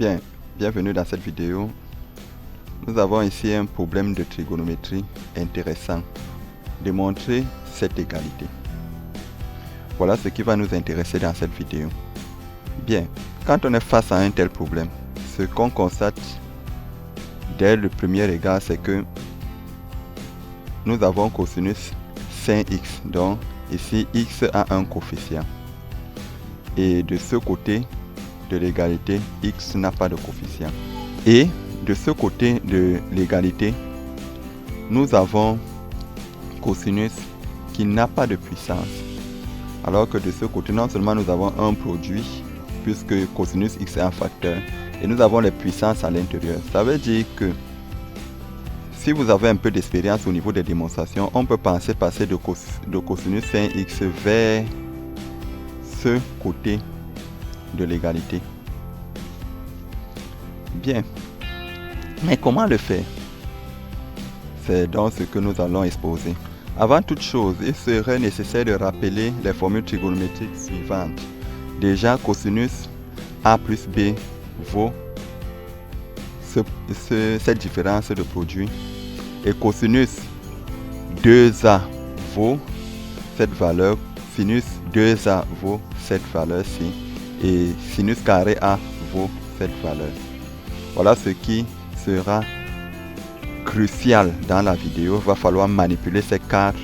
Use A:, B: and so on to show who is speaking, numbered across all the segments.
A: Bien, bienvenue dans cette vidéo. Nous avons ici un problème de trigonométrie intéressant. Démontrer cette égalité. Voilà ce qui va nous intéresser dans cette vidéo. Bien, quand on est face à un tel problème, ce qu'on constate dès le premier regard, c'est que nous avons cosinus sin x. Donc ici, x a un coefficient. Et de ce côté de l'égalité, x n'a pas de coefficient. Et de ce côté de l'égalité, nous avons cosinus qui n'a pas de puissance. Alors que de ce côté, non seulement nous avons un produit, puisque cosinus x est un facteur, et nous avons les puissances à l'intérieur. Ça veut dire que si vous avez un peu d'expérience au niveau des démonstrations, on peut penser passer de cosinus sin x vers ce côté de l'égalité. Bien. Mais comment le faire? C'est donc ce que nous allons exposer. Avant toute chose, il serait nécessaire de rappeler les formules trigonométriques suivantes. Déjà, cosinus a plus b vaut cette différence de produit. Et cosinus 2a vaut cette valeur. Sinus 2a vaut cette valeur-ci. Et sinus carré a vaut cette valeur. Voilà ce qui sera crucial dans la vidéo. Il va falloir manipuler ces 4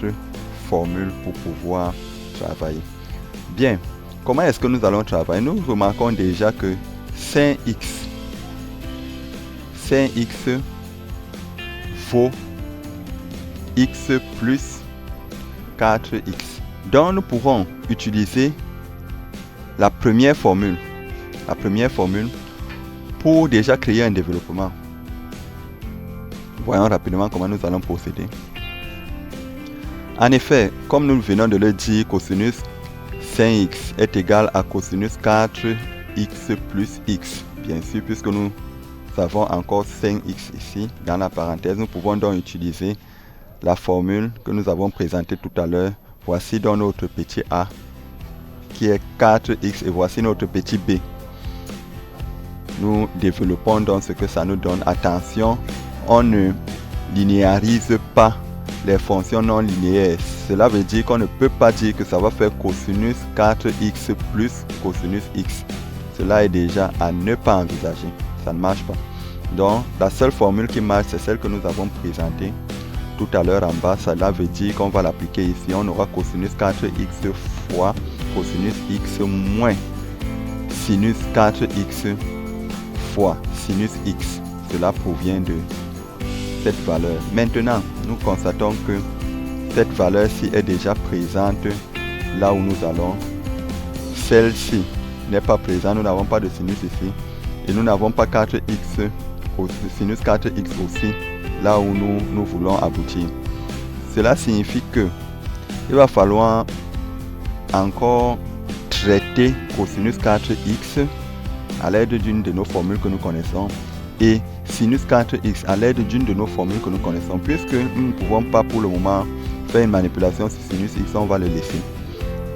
A: formules pour pouvoir travailler. Bien, comment est-ce que nous allons travailler? Nous remarquons déjà que sin x vaut x plus 4x. Donc nous pourrons utiliser la première formule pour déjà créer un développement. Voyons rapidement comment nous allons procéder. En effet, comme nous venons de le dire, cosinus sin x est égal à cosinus 4x plus x. Bien sûr, puisque nous avons encore sin x ici dans la parenthèse, nous pouvons donc utiliser la formule que nous avons présentée tout à l'heure. Voici donc notre petit a qui est 4x et voici notre petit b. Nous développons donc ce que ça nous donne. Attention, on ne linéarise pas les fonctions non linéaires. Cela veut dire qu'on ne peut pas dire que ça va faire cosinus 4x plus cosinus x. Cela est déjà à ne pas envisager. Ça ne marche pas. Donc, la seule formule qui marche, c'est celle que nous avons présentée tout à l'heure en bas. Cela veut dire qu'on va l'appliquer ici. On aura cosinus 4x fois cosinus x moins sinus 4x fois sinus x. Cela provient de cette valeur. Maintenant, nous constatons que cette valeur-ci est déjà présente là où nous allons. Celle-ci n'est pas présente. Nous n'avons pas de sinus ici. Et nous n'avons pas 4x, sinus 4x aussi, là où nous voulons aboutir. Cela signifie que il va falloir encore traiter cosinus 4x à l'aide d'une de nos formules que nous connaissons et sinus 4x à l'aide d'une de nos formules que nous connaissons. Puisque nous ne pouvons pas pour le moment faire une manipulation sur sinus x, on va le laisser.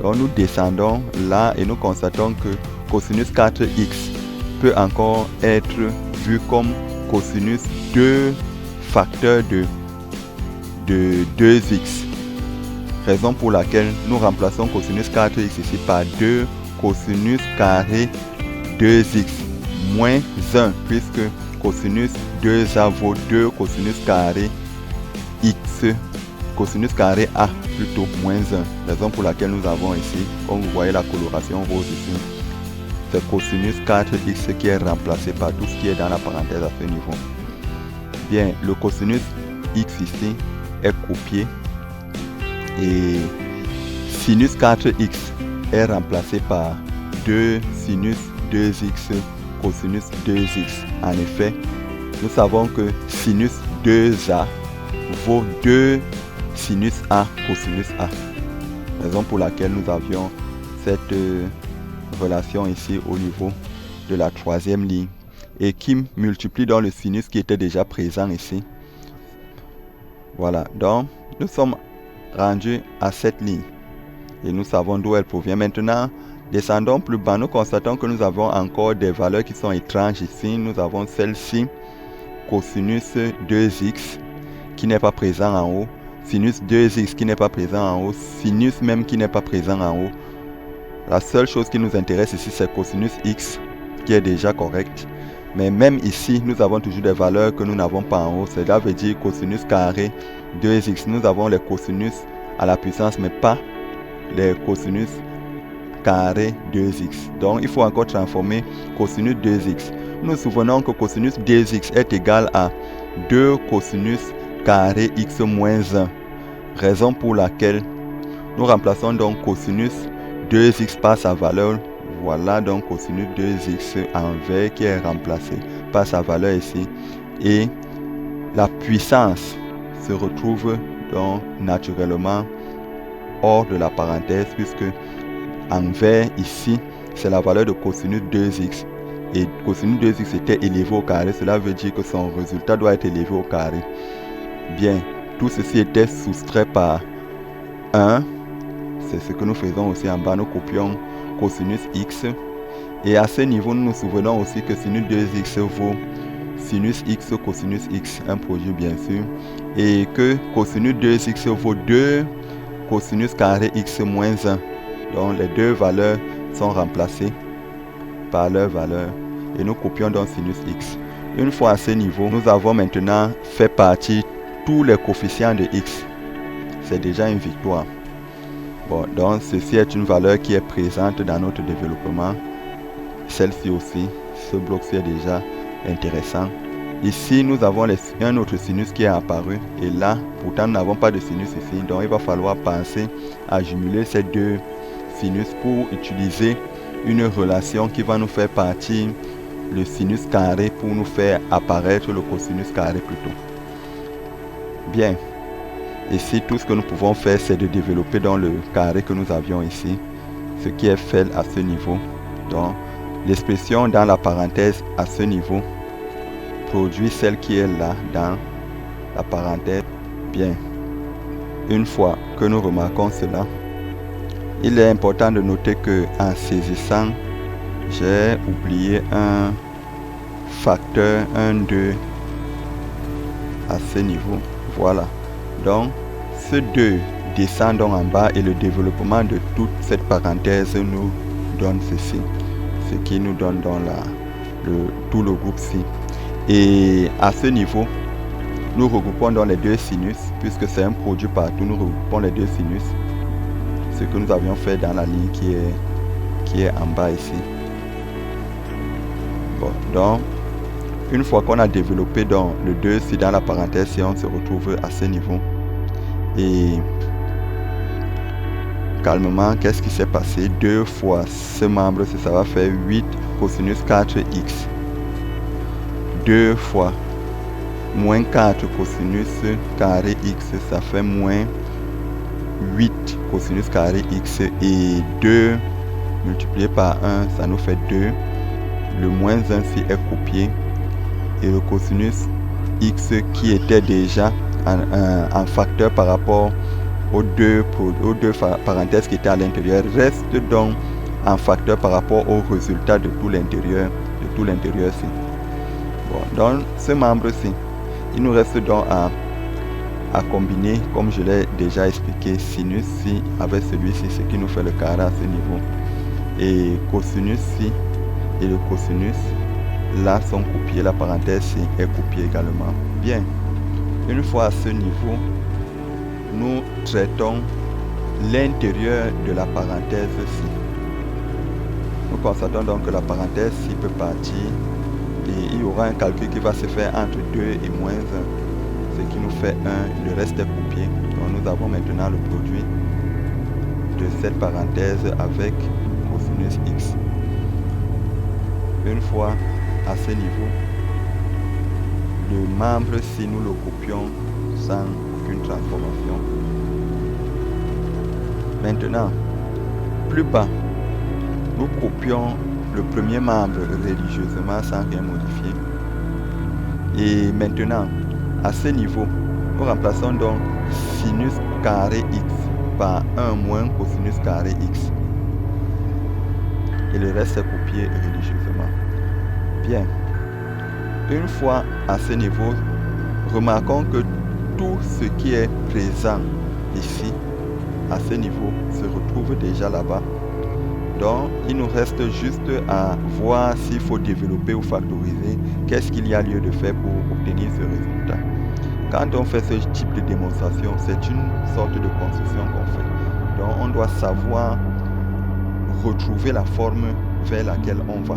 A: Donc nous descendons là et nous constatons que cosinus 4x peut encore être vu comme cosinus 2 facteur de 2x. Raison pour laquelle nous remplaçons cosinus 4x ici par 2 cosinus carré 2x moins 1, puisque cosinus 2a vaut 2 cosinus carré x, cosinus carré a plutôt moins 1. Raison pour laquelle nous avons ici, comme vous voyez la coloration rose ici, c'est cosinus 4x qui est remplacé par tout ce qui est dans la parenthèse à ce niveau. Bien, le cosinus x ici est copié et sinus 4x est remplacé par 2 sinus 2x cosinus 2x. En effet, nous savons que sinus 2a vaut 2 sinus a cosinus a. Raison pour laquelle nous avions cette relation ici au niveau de la troisième ligne et qui multiplie dans le sinus qui était déjà présent ici. Voilà, donc nous sommes rendus à cette ligne et nous savons d'où elle provient. Maintenant, Descendons plus bas, nous constatons que nous avons encore des valeurs qui sont étranges ici. Nous avons celle-ci, cosinus 2x, qui n'est pas présent en haut. Sinus 2x qui n'est pas présent en haut. Sinus même qui n'est pas présent en haut. La seule chose qui nous intéresse ici, c'est cosinus x, qui est déjà correct. Mais même ici, nous avons toujours des valeurs que nous n'avons pas en haut. Cela veut dire cosinus carré 2x. Nous avons les cosinus à la puissance, mais pas les cosinus carré 2x. Donc, il faut encore transformer cosinus 2x. Nous nous souvenons que cosinus 2x est égal à 2 cosinus carré x moins 1. Raison pour laquelle nous remplaçons donc cosinus 2x par sa valeur. Voilà donc cosinus 2x en vert qui est remplacé par sa valeur ici. Et la puissance se retrouve donc naturellement hors de la parenthèse, puisque en vert ici c'est la valeur de cosinus 2x. Et cosinus 2x était élevé au carré. Cela veut dire que son résultat doit être élevé au carré. Bien, tout ceci était soustrait par 1. C'est ce que nous faisons aussi en bas. Nous copions cosinus x. Et à ce niveau, nous nous souvenons aussi que sinus 2x vaut sinus x cosinus x, un produit bien sûr. Et que cosinus 2x vaut 2 cosinus carré x moins 1. Donc les deux valeurs sont remplacées par leur valeur. Et nous copions donc sinus x. Une fois à ce niveau, nous avons maintenant fait partie tous les coefficients de x. C'est déjà une victoire. Bon, donc ceci est une valeur qui est présente dans notre développement. Celle-ci aussi, ce bloc-ci est déjà intéressant. Ici, nous avons un autre sinus qui est apparu. Et là, pourtant, nous n'avons pas de sinus ici. Donc, il va falloir penser à jumeler ces deux sinus pour utiliser une relation qui va nous faire partir le sinus carré pour nous faire apparaître le cosinus carré plutôt. Bien. Ici, tout ce que nous pouvons faire, c'est de développer dans le carré que nous avions ici, ce qui est fait à ce niveau. Donc, l'expression dans la parenthèse à ce niveau produit celle qui est là dans la parenthèse. Bien. Une fois que nous remarquons cela, il est important de noter que en saisissant, j'ai oublié un facteur 1, 2 à ce niveau. Voilà. Donc, ce 2 descend donc en bas et le développement de toute cette parenthèse nous donne ceci. Ce qui nous donne donc tout le groupe ci. Et à ce niveau, nous regroupons donc les deux sinus, puisque c'est un produit partout, nous regroupons les deux sinus. Ce que nous avions fait dans la ligne qui est en bas ici. Bon, donc, une fois qu'on a développé donc le 2 si dans la parenthèse, si on se retrouve à ce niveau. Et calmement, qu'est-ce qui s'est passé? 2 fois ce membre, ça va faire 8 cosinus 4x. 2 fois moins 4 cosinus carré x, ça fait moins 8 cosinus carré x. Et 2 multiplié par 1, ça nous fait 2. Le moins 1 ci est copié. Et le cosinus x qui était déjà en facteur par rapport aux deux parenthèses qui étaient à l'intérieur reste donc en facteur par rapport au résultat de tout l'intérieur ci. Bon, donc ce membre-ci, il nous reste donc à combiner, comme je l'ai déjà expliqué, sinus ci avec celui-ci, ce qui nous fait le carré à ce niveau. Et cosinus ci et le cosinus là sont copiés, la parenthèse ci est copiée également. Bien, une fois à ce niveau, nous traitons l'intérieur de la parenthèse ci. Nous constatons donc que la parenthèse ci peut partir et il y aura un calcul qui va se faire entre 2 et moins 1, ce qui nous fait 1, le reste est copié. Donc nous avons maintenant le produit de cette parenthèse avec cosinus x. Une fois à ce niveau, le membre si nous le copions sans aucune transformation. Maintenant, plus bas, nous copions le premier membre religieusement sans rien modifier. Et maintenant, à ce niveau, nous remplaçons donc sinus carré x par 1 moins cosinus carré x. et le reste est copié religieusement. Bien. Une fois à ce niveau, remarquons que tout ce qui est présent ici, à ce niveau, se retrouve déjà là-bas. Donc, il nous reste juste à voir s'il faut développer ou factoriser, qu'est-ce qu'il y a lieu de faire pour obtenir ce résultat. Quand on fait ce type de démonstration, c'est une sorte de construction qu'on fait. Donc, on doit savoir retrouver la forme vers laquelle on va.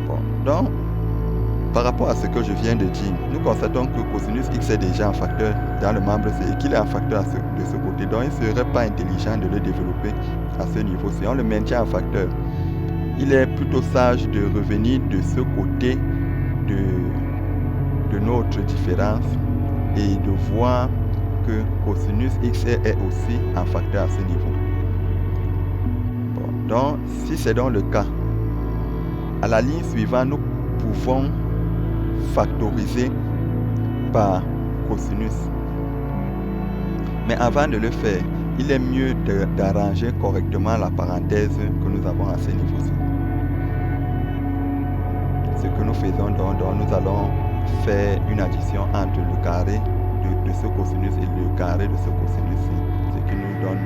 A: Bon, donc, par rapport à ce que je viens de dire, nous constatons que cosinus x est déjà un facteur dans le membre C et qu'il est un facteur de ce côté. Donc, il ne serait pas intelligent de le développer à ce niveau. Si on le maintient en facteur, il est plutôt sage de revenir de ce côté de notre différence et de voir que cosinus x est aussi un facteur à ce niveau. Bon, donc, si c'est dans le cas, à la ligne suivante, nous pouvons factoriser par cosinus. Mais avant de le faire, il est mieux d'arranger correctement la parenthèse que nous avons à ce niveau-ci. Ce que nous faisons, donc nous allons faire une addition entre le carré de ce cosinus et le carré de ce cosinus-ci, ce qui nous donne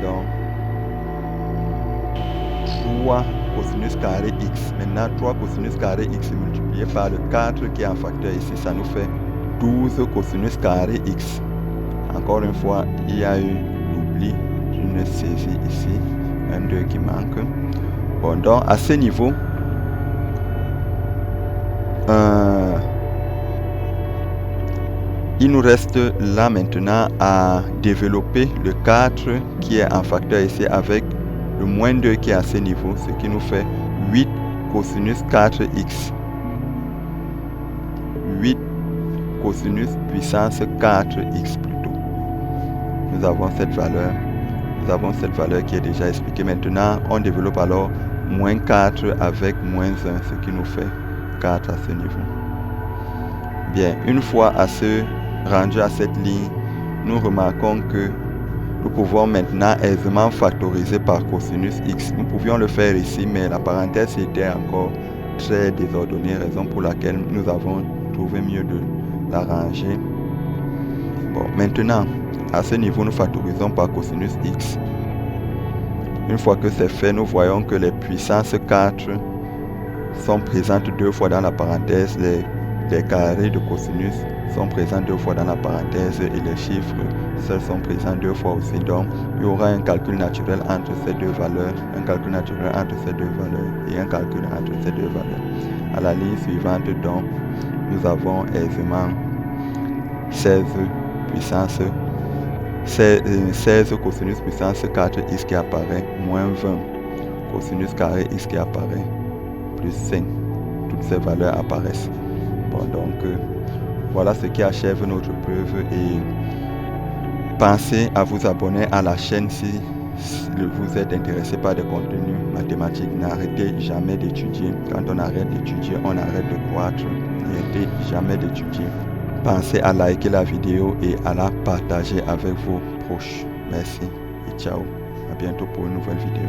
A: donc 3 cosinus carré x. Maintenant, 3 cosinus carré x multiplié par le 4 qui est un facteur ici, ça nous fait 12 cosinus carré x. Encore une fois, il y a eu l'oubli d'une saisie ici, un 2 qui manque. Bon, donc à ce niveau, il nous reste là maintenant à développer le 4 qui est un facteur ici avec le moins 2 qui est à ce niveau, ce qui nous fait 8 cosinus 4x. 8 cosinus puissance 4x plutôt. Nous avons cette valeur. Nous avons cette valeur qui est déjà expliquée. Maintenant, on développe alors moins 4 avec moins 1, ce qui nous fait 4 à ce niveau. Bien, une fois rendu à cette ligne, nous remarquons que nous pouvons maintenant aisément factoriser par cosinus x. Nous pouvions le faire ici, mais la parenthèse était encore très désordonnée, raison pour laquelle nous avons trouvé mieux de l'arranger. Bon, maintenant, à ce niveau, nous factorisons par cosinus x. Une fois que c'est fait, nous voyons que les puissances 4 sont présentes 2 fois dans la parenthèse, les carrés de cosinus sont présents 2 fois dans la parenthèse et les chiffres seuls sont présents 2 fois aussi. Donc, il y aura un calcul naturel entre ces deux valeurs, un calcul naturel entre ces deux valeurs et un calcul entre ces deux valeurs. À la ligne suivante, donc, nous avons aisément 16 cosinus puissance 4x qui apparaît, moins 20 cosinus carré x qui apparaît, plus 5. Toutes ces valeurs apparaissent. Bon, donc, voilà ce qui achève notre preuve et pensez à vous abonner à la chaîne si vous êtes intéressé par des contenus mathématiques. N'arrêtez jamais d'étudier. Quand on arrête d'étudier, on arrête de croître. N'arrêtez jamais d'étudier. Pensez à liker la vidéo et à la partager avec vos proches. Merci et ciao. À bientôt pour une nouvelle vidéo.